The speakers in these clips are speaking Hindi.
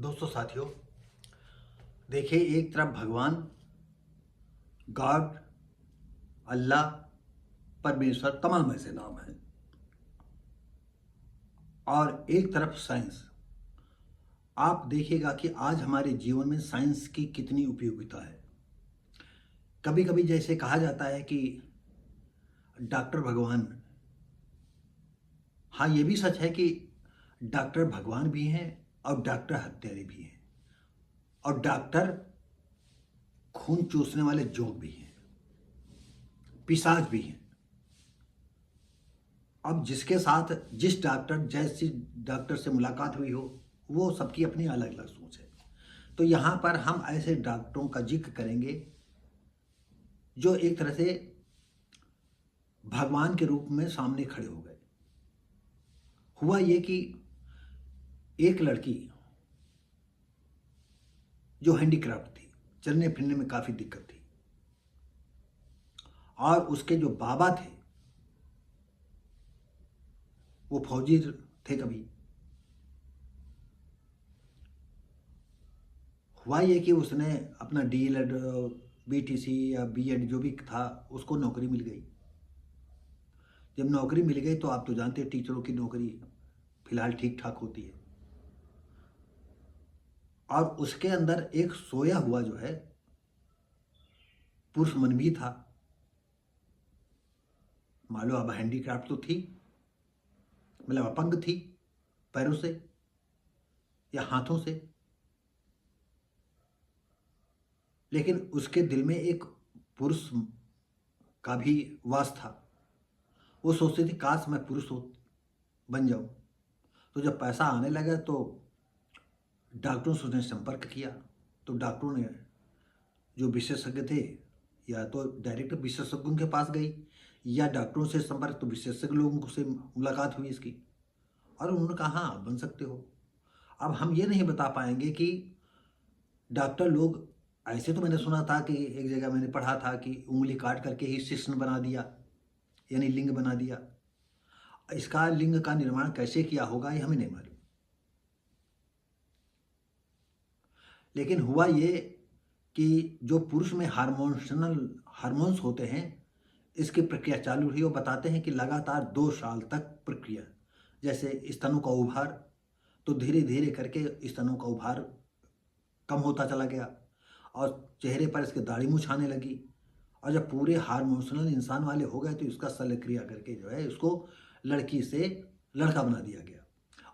दोस्तों साथियों, देखिए, एक तरफ भगवान, गॉड, अल्लाह, परमेश्वर, तमाम ऐसे नाम हैं, और एक तरफ साइंस। आप देखिएगा कि आज हमारे जीवन में साइंस की कितनी उपयोगिता है। कभी कभी जैसे कहा जाता है कि डॉक्टर भगवान। हाँ, ये भी सच है कि डॉक्टर भगवान भी हैं और डॉक्टर हत्यारे भी हैं, और डॉक्टर खून चूसने वाले जोक भी हैं, पिशाच भी हैं। अब जिसके साथ जिस डॉक्टर जैसी डॉक्टर से मुलाकात हुई हो, वो सबकी अपनी अलग अलग सोच है। तो यहाँ पर हम ऐसे डॉक्टरों का जिक्र करेंगे जो एक तरह से भगवान के रूप में सामने खड़े हो गए। हुआ ये कि एक लड़की जो हैंडीक्राफ्ट थी, चलने फिरने में काफ़ी दिक्कत थी, और उसके जो बाबा थे वो फौजी थे। कभी हुआ ये कि उसने अपना डीएलएड, बीटीसी या बीएड जो भी था, उसको नौकरी मिल गई। जब नौकरी मिल गई तो आप तो जानते हैं टीचरों की नौकरी फिलहाल ठीक ठाक होती है, और उसके अंदर एक सोया हुआ जो है पुरुष मन भी था। मान लो अब हैंडीक्राफ्ट तो थी, मतलब अपंग थी पैरों से या हाथों से, लेकिन उसके दिल में एक पुरुष का भी वास था। वो सोचती थी काश मैं पुरुष हो बन जाऊं। तो जब पैसा आने लगा तो डॉक्टरों से उसने संपर्क किया। तो डॉक्टरों ने, जो विशेषज्ञ थे, या तो डायरेक्ट विशेषज्ञों के पास गई, या डॉक्टरों से संपर्क, तो विशेषज्ञ लोगों से मुलाकात हुई इसकी, और उन्होंने कहा हाँ आप बन सकते हो। अब हम ये नहीं बता पाएंगे कि डॉक्टर लोग, ऐसे तो मैंने सुना था कि एक जगह मैंने पढ़ा था कि उंगली काट करके ही शिश्न बना दिया, यानी लिंग बना दिया। इसका लिंग का निर्माण कैसे किया होगा ये हमें नहीं मालूम। लेकिन हुआ ये कि जो पुरुष में हार्मोन्स होते हैं, इसकी प्रक्रिया चालू रही। और बताते हैं कि लगातार 2 साल तक प्रक्रिया, जैसे स्तनों का उभार, तो धीरे धीरे करके स्तनों का उभार कम होता चला गया, और चेहरे पर इसके दाढ़ी मूंछ आने लगी। और जब पूरे हार्मोनल इंसान वाले हो गए तो इसका शल्यक्रिया करके जो है इसको लड़की से लड़का बना दिया गया।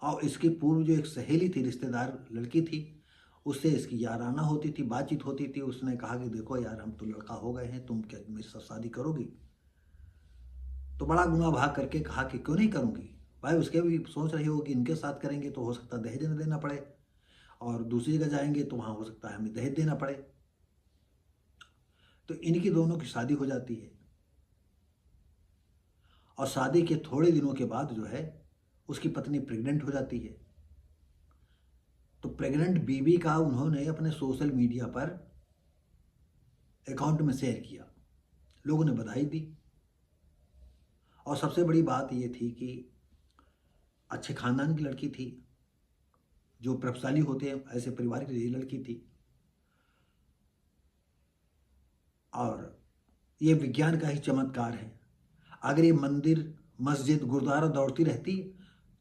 और इसकी पूर्व जो एक सहेली थी, रिश्तेदार लड़की थी, उससे इसकी याराना होती थी, बातचीत होती थी। उसने कहा कि देखो यार, हम तो लड़का हो गए हैं, तुम क्या मेरे साथ शादी करोगी? तो बड़ा गुना भाग करके कहा कि क्यों नहीं करूँगी भाई। उसके भी सोच रही हो कि इनके साथ करेंगे तो हो सकता है दहेज न देना पड़े, और दूसरी जगह जाएंगे तो वहाँ हो सकता है हमें दहेज देना पड़े। तो इनकी दोनों की शादी हो जाती है, और शादी के थोड़े दिनों के बाद जो है उसकी पत्नी प्रेग्नेंट हो जाती है। तो प्रेग्नेंट बीवी का उन्होंने अपने सोशल मीडिया पर अकाउंट में शेयर किया, लोगों ने बधाई दी। और सबसे बड़ी बात ये थी कि अच्छे खानदान की लड़की थी, जो प्रभावशाली होते हैं ऐसे परिवार की लड़की थी, और ये विज्ञान का ही चमत्कार है। अगर ये मंदिर, मस्जिद, गुरुद्वारा दौड़ती रहती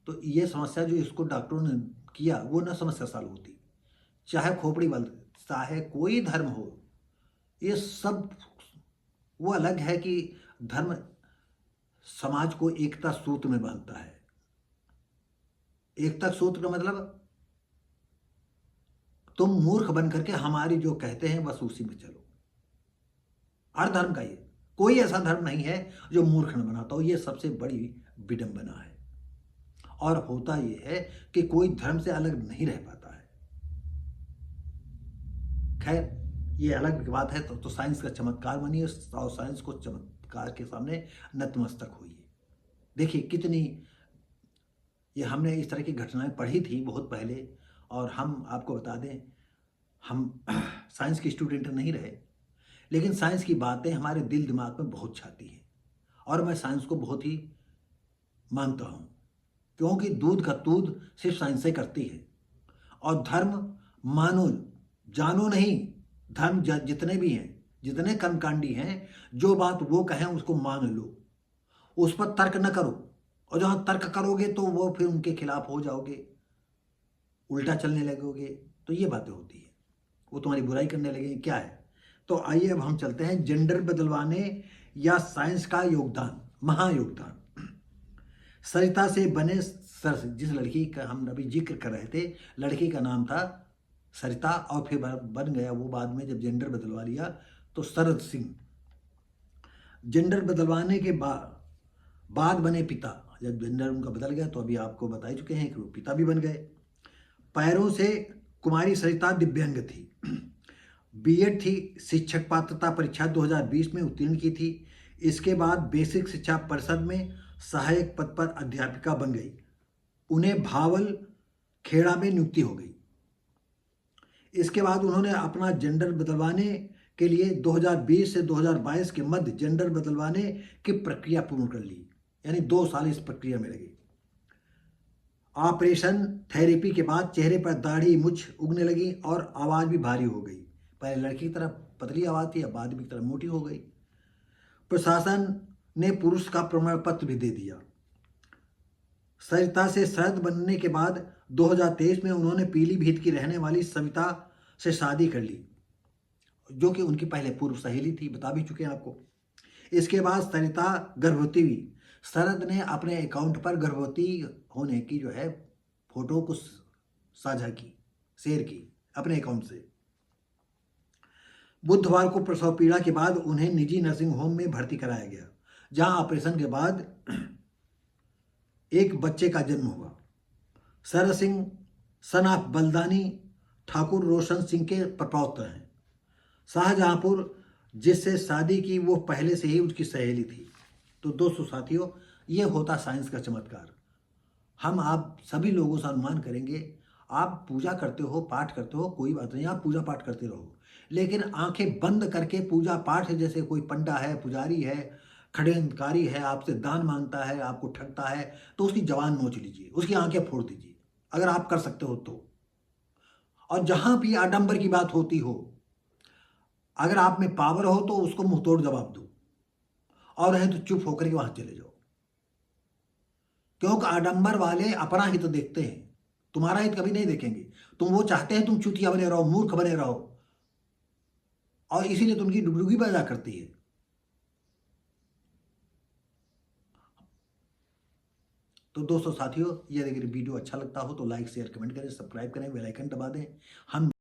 तो ये समस्या जो इसको डॉक्टरों ने किया वो न समस्या सॉल्व होती। चाहे खोपड़ी बल, चाहे कोई धर्म हो, ये सब वो अलग है कि धर्म समाज को एकता सूत्र में बांधता है। एकता सूत्र का मतलब तुम मूर्ख बन करके हमारी जो कहते हैं बस उसी में चलो। हर धर्म का ये, कोई ऐसा धर्म नहीं है जो मूर्ख न बनाता हो। ये सबसे बड़ी विडंबना है। और होता ये है कि कोई धर्म से अलग नहीं रह पाता है। खैर, ये अलग बात है। तो साइंस का चमत्कार बनिए, और साइंस को चमत्कार के सामने नतमस्तक होइए। देखिए कितनी, ये हमने इस तरह की घटनाएं पढ़ी थी बहुत पहले। और हम आपको बता दें, हम साइंस के स्टूडेंट नहीं रहे, लेकिन साइंस की बातें हमारे दिल दिमाग में बहुत छाती हैं। और मैं साइंस को बहुत ही मानता हूँ, क्योंकि दूध का दूध सिर्फ साइंस से करती है। और धर्म मानो, जानो नहीं, धर्म जितने भी हैं, जितने कर्मकांडी हैं, जो बात वो कहें उसको मान लो, उस पर तर्क न करो। और जहां तर्क करोगे तो वो फिर उनके खिलाफ हो जाओगे, उल्टा चलने लगोगे, तो ये बातें होती है, वो तुम्हारी बुराई करने लगेंगे, क्या है। तो आइए अब हम चलते हैं जेंडर बदलवाने या साइंस का योगदान, महायोगदान। सरिता से बने सर, जिस लड़की का हम अभी जिक्र कर रहे थे, लड़की का नाम था सरिता, और फिर बन गया वो बाद में जब जेंडर बदलवा लिया तो शरद सिंह। जेंडर बदलवाने के बाद बने पिता, जब जेंडर उनका बदल गया तो अभी आपको बता ही चुके हैं कि वो पिता भी बन गए। पैरों से कुमारी सरिता दिव्यांग थी, बीएड थी, शिक्षक पात्रता परीक्षा 2020 में उत्तीर्ण की थी। इसके बाद बेसिक शिक्षा परिषद में सहायक पद पर अध्यापिका बन गई। उन्हें भावल खेड़ा में नियुक्ति हो गई। इसके बाद उन्होंने अपना जेंडर बदलवाने के लिए 2020 से 2022 के मध्य जेंडर बदलवाने की प्रक्रिया पूर्ण कर ली, यानी 2 साल इस प्रक्रिया में लगे। ऑपरेशन थेरेपी के बाद चेहरे पर दाढ़ी मुछ उगने लगी और आवाज़ भी भारी हो गई। पहले लड़की की तरह पतली आवाज़ थी, अब आदमी की तरह मोटी हो गई। प्रशासन ने पुरुष का प्रमाण पत्र भी दे दिया। सरिता से शरद बनने के बाद 2023 में उन्होंने पीलीभीत की रहने वाली सविता से शादी कर ली, जो कि उनकी पहले पूर्व सहेली थी, बता भी चुके हैं आपको। इसके बाद सरिता गर्भवती हुई। शरद ने अपने अकाउंट पर गर्भवती होने की जो है फोटो को साझा की, शेयर की अपने अकाउंट से। बुधवार को प्रसव पीड़ा के बाद उन्हें निजी नर्सिंग होम में भर्ती कराया गया, जहां ऑपरेशन के बाद एक बच्चे का जन्म हुआ। शरद सिंह सन ऑफ बलदानी ठाकुर रोशन सिंह के प्रपौत्र हैं। शाहजहांपुर जिससे शादी की वो पहले से ही उसकी सहेली थी। तो दोस्तों साथियों, ये होता साइंस का चमत्कार। हम आप सभी लोगों से अनुमान करेंगे, आप पूजा करते हो, पाठ करते हो, कोई बात नहीं, आप पूजा पाठ करते रहो, लेकिन आंखें बंद करके पूजा पाठ, जैसे कोई पंडा है, पुजारी है, खड़ंजकारी है, आपसे दान मांगता है, आपको ठगता है, तो उसकी जवान नोच लीजिए, उसकी आंखें फोड़ दीजिए, अगर आप कर सकते हो तो। और जहां भी आडंबर की बात होती हो, अगर आप में पावर हो तो उसको मुंह तोड़ जवाब दो, और रहे तो चुप होकर के वहां चले जाओ। क्योंकि आडंबर वाले अपना हित देखते हैं, तुम्हारा हित कभी नहीं देखेंगे। तुम वो चाहते हैं तुम चुतिया बने रहो, मूर्ख बने रहो, और इसीलिए तो उनकी डुगडुगी पैदा करती है। तो दोस्तों साथियों, यदि वीडियो अच्छा लगता हो तो लाइक शेयर कमेंट करें, सब्सक्राइब करें, बेल आइकन दबा दें। हम